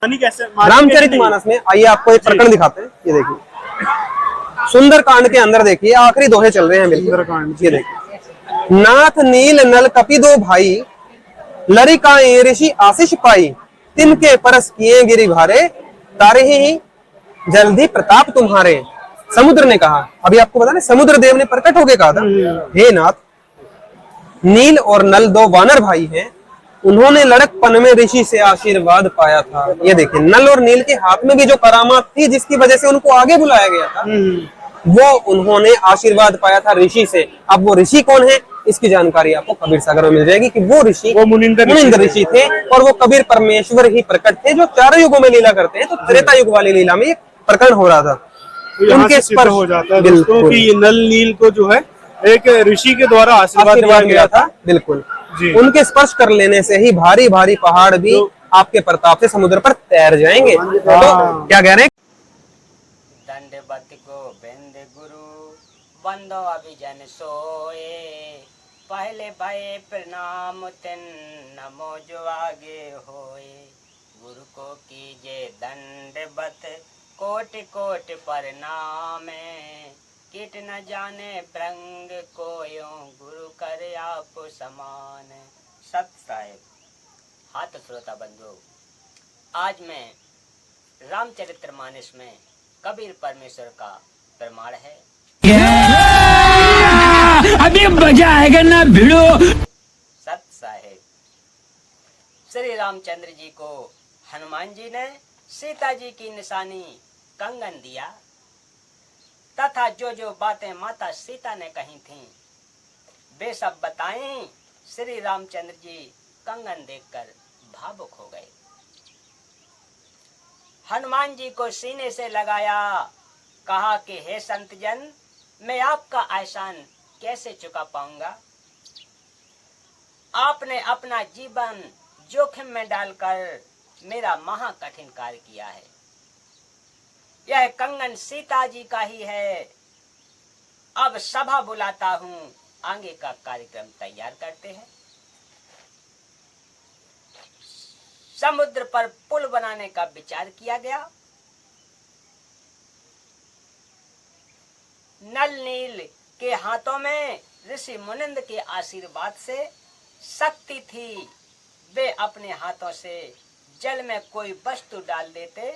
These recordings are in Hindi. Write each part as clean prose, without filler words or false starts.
रामचरितमानस में आइए आपको एक प्रकरण दिखाते हैं। ये देखिए सुंदर कांड के अंदर देखिए आखिरी दोहे चल रहे हैं बिल्कुल। ये देखिए नाथ नील नल कपि दो भाई लरिकाएं ऋषि आशीष पाई तिनके परस किए गिरि भारे तारे ही जल्दी प्रताप तुम्हारे। समुद्र ने कहा, अभी आपको पता ना समुद्र देव ने प्रकट होके कहा था, हे नाथ नील और नल दो वानर भाई हैं, उन्होंने लड़कपन में ऋषि से आशीर्वाद पाया था। ये देखिए नल और नील के हाथ में भी जो करामात थी जिसकी वजह से उनको आगे बुलाया गया था, वो उन्होंने आशीर्वाद पाया था ऋषि से। अब वो ऋषि कौन है इसकी जानकारी आपको कबीर सागर में मिल जाएगी कि वो ऋषि मुनिंद्र ऋषि थे और वो कबीर परमेश्वर ही प्रकट थे जो चारों युगों में लीला करते हैं। तो त्रेता युग वाली लीला में प्रकरण हो रहा था। तो उनके स्पर्श हो जाता है दोस्तों कि ये नल नील को जो है एक ऋषि के द्वारा आशीर्वाद दिया गया था। बिल्कुल उनके स्पर्श कर लेने से ही भारी भारी पहाड़ भी आपके प्रताप से समुद्र पर तैर जाएंगे। तो क्या कह रहे हैं, दंडवत गोविंद गुरु बंदो अभिजन सोए पहले भये प्रणाम तिन नमो जो आगे होए गुरु को कीजे दंडवत कोटि कोटि प्रणाम किट न जाने ब्रंग कोयों गुरु कर आप समान। सत साहेब हाथ श्रोता बंधु, आज मैं रामचरितमानस में कबीर परमेश्वर का प्रमाण है। अभी मजा आएगा ना भिड़ो। सत साहेब श्री रामचंद्र जी को हनुमान जी ने सीता जी की निशानी कंगन दिया तथा जो जो बातें माता सीता ने कही थीं वे सब बताएं। श्री रामचंद्र जी कंगन देखकर भावुक हो गए। हनुमान जी को सीने से लगाया, कहा कि हे संतजन मैं आपका एहसान कैसे चुका पाऊंगा। आपने अपना जीवन जोखिम में डालकर मेरा महा कठिन कार्य किया है। यह कंगन सीता जी का ही है। अब सभा बुलाता हूँ, आगे का कार्यक्रम तैयार करते हैं। समुद्र पर पुल बनाने का विचार किया गया। नल नील के हाथों में ऋषि मुनिंद्र के आशीर्वाद से शक्ति थी। वे अपने हाथों से जल में कोई वस्तु डाल देते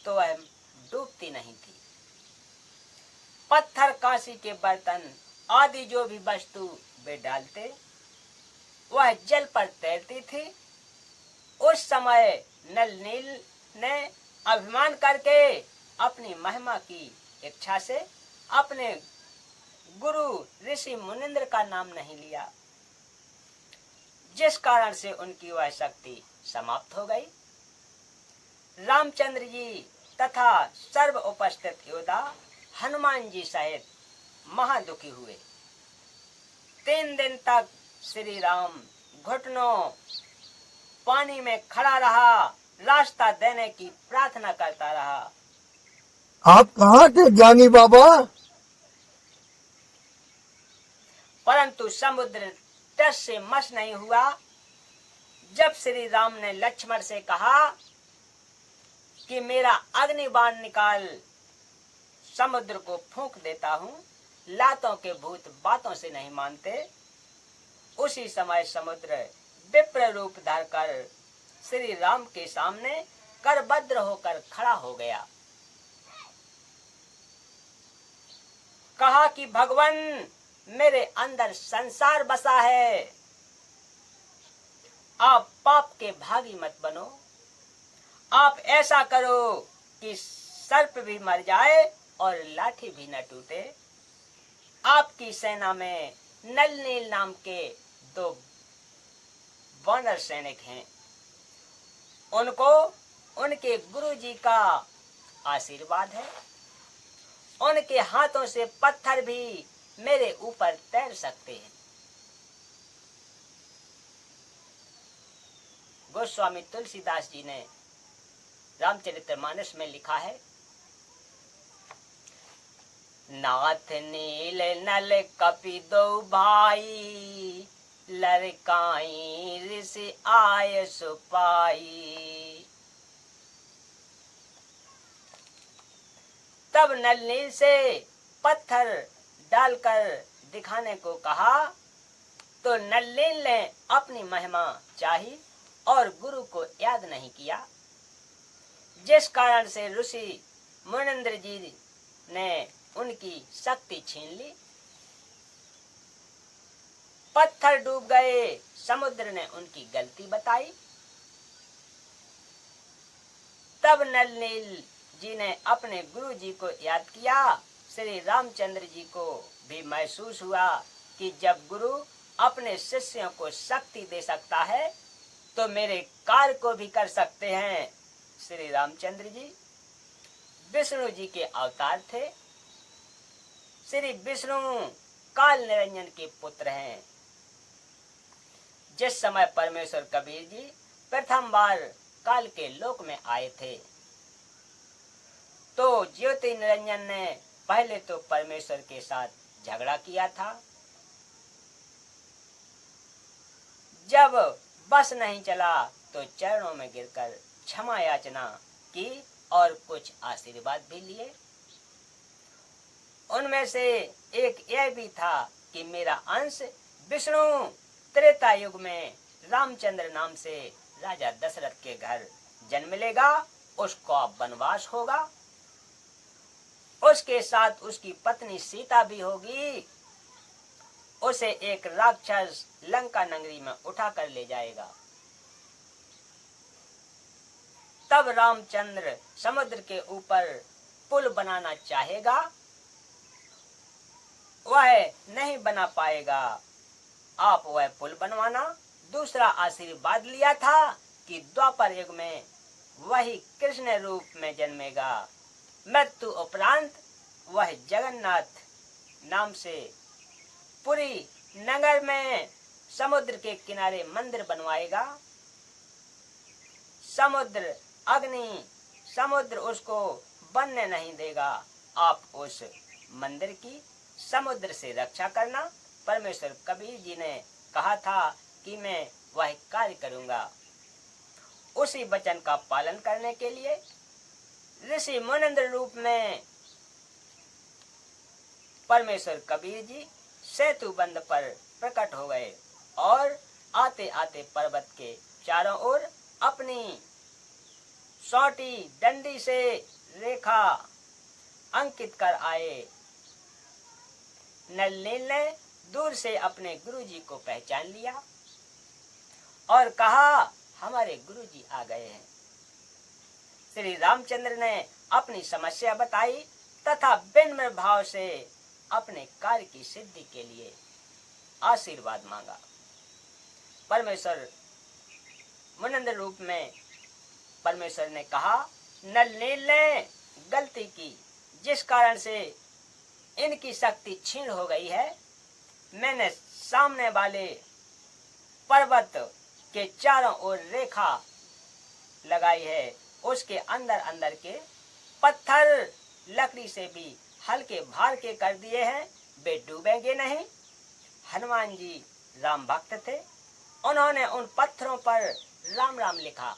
तो वह डूबती नहीं थी। पत्थर, कांसी के बर्तन आदि जो भी वस्तु वे डालते वह जल पर तैरती थी। उस समय नल नील ने अभिमान करके अपनी महिमा की इच्छा से अपने गुरु ऋषि मुनिंद्र का नाम नहीं लिया, जिस कारण से उनकी वह शक्ति समाप्त हो गई। रामचंद्र जी तथा सर्व उपस्थित योद्धा हनुमान जी सहित महादुखी हुए। 3 दिन तक श्री राम घुटनों पानी में खड़ा रहा, रास्ता देने की प्रार्थना करता रहा। आप कहाँ थे ज्ञानी बाबा? परंतु समुद्र टस से मस नहीं हुआ। जब श्री राम ने लक्ष्मण से कहा कि मेरा अग्निबाण निकाल समुद्र को फूंक देता हूँ, लातों के भूत बातों से नहीं मानते, उसी समय समुद्र विप्र रूप धरकर श्री राम के सामने करभद्र होकर खड़ा हो गया। कहा कि भगवान मेरे अंदर संसार बसा है, आप पाप के भागी मत बनो। आप ऐसा करो कि सर्प भी मर जाए और लाठी भी न टूटे। आपकी सेना में नल नील नाम के 2 वानर सैनिक हैं। उनको उनके गुरु जी का आशीर्वाद है। उनके हाथों से पत्थर भी मेरे ऊपर तैर सकते हैं। गोस्वामी तुलसीदास जी ने रामचरितमानस में लिखा है, नाथ नील नल कपि दो भाई लरकाई ऋषि आय सुपाई तब नल नील से पत्थर डालकर दिखाने को कहा, तो नल नील ने अपनी महिमा चाही और गुरु को याद नहीं किया, जिस कारण से ऋषि मुनिंद्र जी ने उनकी शक्ति छीन ली। पत्थर डूब गए, समुद्र ने उनकी गलती बताई। तब नल नील जी ने अपने गुरु जी को याद किया। श्री रामचंद्र जी को भी महसूस हुआ कि जब गुरु अपने शिष्यों को शक्ति दे सकता है तो मेरे कार्य को भी कर सकते हैं। श्री रामचंद्र जी विष्णु जी के अवतार थे। श्री विष्णु काल निरंजन के पुत्र हैं। जिस समय परमेश्वर कबीर जी प्रथम बार काल के लोक में आए थे तो ज्योति निरंजन ने पहले तो परमेश्वर के साथ झगड़ा किया था। जब बस नहीं चला तो चरणों में गिरकर क्षमा याचना की और कुछ आशीर्वाद भी लिए। उनमें से एक यह भी था कि मेरा अंश विष्णु त्रेता युग में रामचंद्र नाम से राजा दशरथ के घर जन्म लेगा, उसको वनवास होगा, उसके साथ उसकी पत्नी सीता भी होगी। उसे एक राक्षस लंका नगरी में उठा कर ले जाएगा। तब रामचंद्र समुद्र के ऊपर पुल बनाना चाहेगा, वह नहीं बना पाएगा। आप वह पुल बनवाना। दूसरा आशीर्वाद लिया था कि द्वापर युग में वही कृष्ण रूप में जन्मेगा। मृत्यु उपरांत वह जगन्नाथ नाम से पुरी नगर में समुद्र के किनारे मंदिर बनवाएगा। समुद्र अग्नि समुद्र उसको बनने नहीं देगा। आप उस मंदिर की समुद्र से रक्षा करना। परमेश्वर कबीर जी ने कहा था कि मैं वह कार्य करूंगा। उसी वचन का पालन करने के लिए ऋषि मुनिंद्र रूप में परमेश्वर कबीर जी सेतु बंध पर प्रकट हो गए और आते आते पर्वत के चारों ओर अपनी सोटी डंडी से रेखा अंकित कर आए। नल नील ने दूर से अपने गुरुजी को पहचान लिया और कहा, हमारे गुरुजी आ गए हैं। श्री रामचंद्र ने अपनी समस्या बताई तथा विनम्र भाव से अपने कार्य की सिद्धि के लिए आशीर्वाद मांगा। परमेश्वर मुनिंद्र रूप में परमेश्वर ने कहा, नल नील ने गलती की, जिस कारण से इनकी शक्ति छीन हो गई है। मैंने सामने वाले पर्वत के चारों ओर रेखा लगाई है। उसके अंदर अंदर के पत्थर लकड़ी से भी हल्के भार के कर दिए हैं, वे डूबेंगे नहीं। हनुमान जी राम भक्त थे, उन्होंने उन पत्थरों पर राम राम लिखा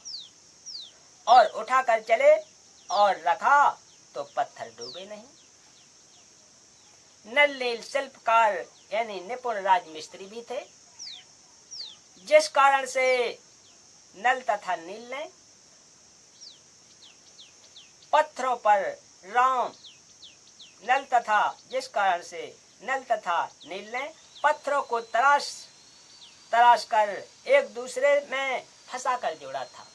और उठाकर चले और रखा तो पत्थर डूबे नहीं। नल नील शिल्पकार यानी निपुण राजमिस्त्री भी थे, जिस कारण से नल तथा नील ने पत्थरों पर राम नल तथा जिस कारण से नल तथा नील ने पत्थरों को तराश कर एक दूसरे में फंसा कर जोड़ा था।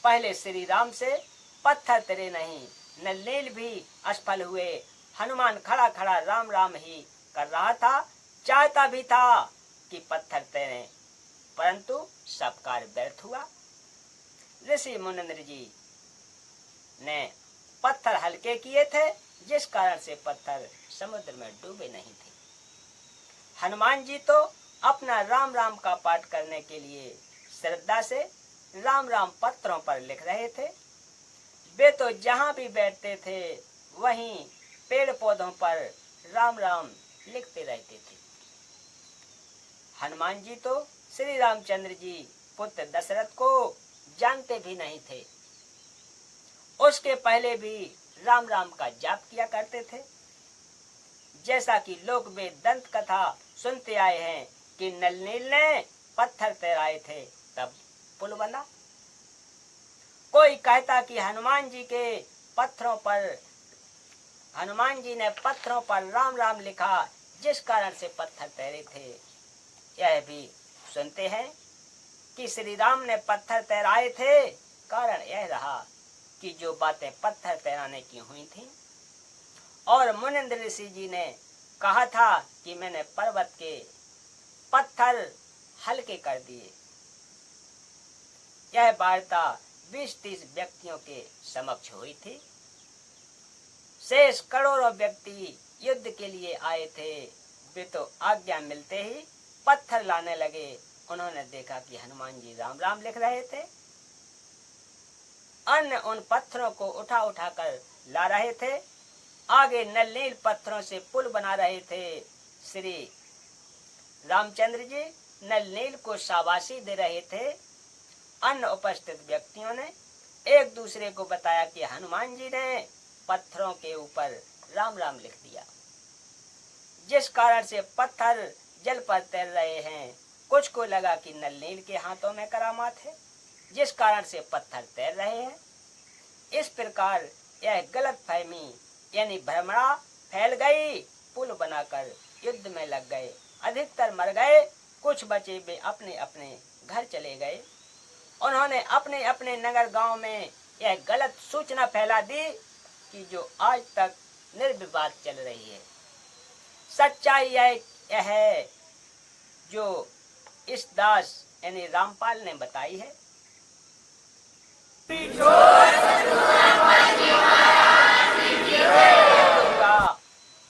पहले श्री राम से पत्थर तेरे नहीं, नल नील भी असफल हुए। हनुमान खड़ा खड़ा राम राम ही कर रहा था, चाहता भी था कि पत्थर तैरे, परंतु सब कार्य व्यर्थ हुआ। ऋषि मुनिंद्र जी ने पत्थर हल्के किए थे, जिस कारण से पत्थर समुद्र में डूबे नहीं थे। हनुमान जी तो अपना राम राम का पाठ करने के लिए श्रद्धा से राम राम पत्थरों पर लिख रहे थे। वे तो जहां भी बैठते थे वहीं पेड़ पौधों पर राम राम लिखते रहते थे। हनुमान जी तो श्री रामचंद्र जी पुत्र दशरथ को जानते भी नहीं थे। उसके पहले भी राम राम का जाप किया करते थे। जैसा कि लोग वे दंत कथा सुनते आए हैं कि नल नील ने पत्थर तैराए थे तब पुल बना। कोई कहता कि हनुमान जी ने पत्थरों पर राम राम लिखा जिस कारण से पत्थर तैरे थे। यह भी सुनते हैं कि श्री राम ने पत्थर तैराए थे, कारण यह रहा कि जो बातें पत्थर तैराने की हुई थी और मुनिंद्र ऋषि जी ने कहा था कि मैंने पर्वत के पत्थर हल्के कर दिए। यह वार्ता 20-30 व्यक्तियों के समक्ष हुई थी। शेष करोड़ों व्यक्ति युद्ध के लिए आए थे। वे तो आज्ञा मिलते ही पत्थर लाने लगे। उन्होंने देखा कि हनुमान जी राम राम लिख रहे थे। अन्य उन पत्थरों को उठा उठा कर ला रहे थे। आगे नल नील पत्थरों से पुल बना रहे थे। श्री रामचंद्र जी नल नील को शाबाशी दे रहे थे। अन्य उपस्थित व्यक्तियों ने एक दूसरे को बताया कि हनुमान जी ने पत्थरों के ऊपर राम राम लिख दिया, जिस कारण से पत्थर जल पर तैर रहे हैं। कुछ को लगा कि नल नील के हाथों में करामात है, जिस कारण से पत्थर तैर रहे हैं। इस प्रकार यह गलत फहमी यानी भ्रमणा फैल गई। पुल बनाकर युद्ध में लग गए। अधिकतर मर गए, कुछ बचे वे अपने अपने घर चले गए। उन्होंने अपने अपने नगर गांव में यह गलत सूचना फैला दी कि जो आज तक निर्विवाद चल रही है। सच्चाई यह है जो इस दास यानी रामपाल ने बताई है।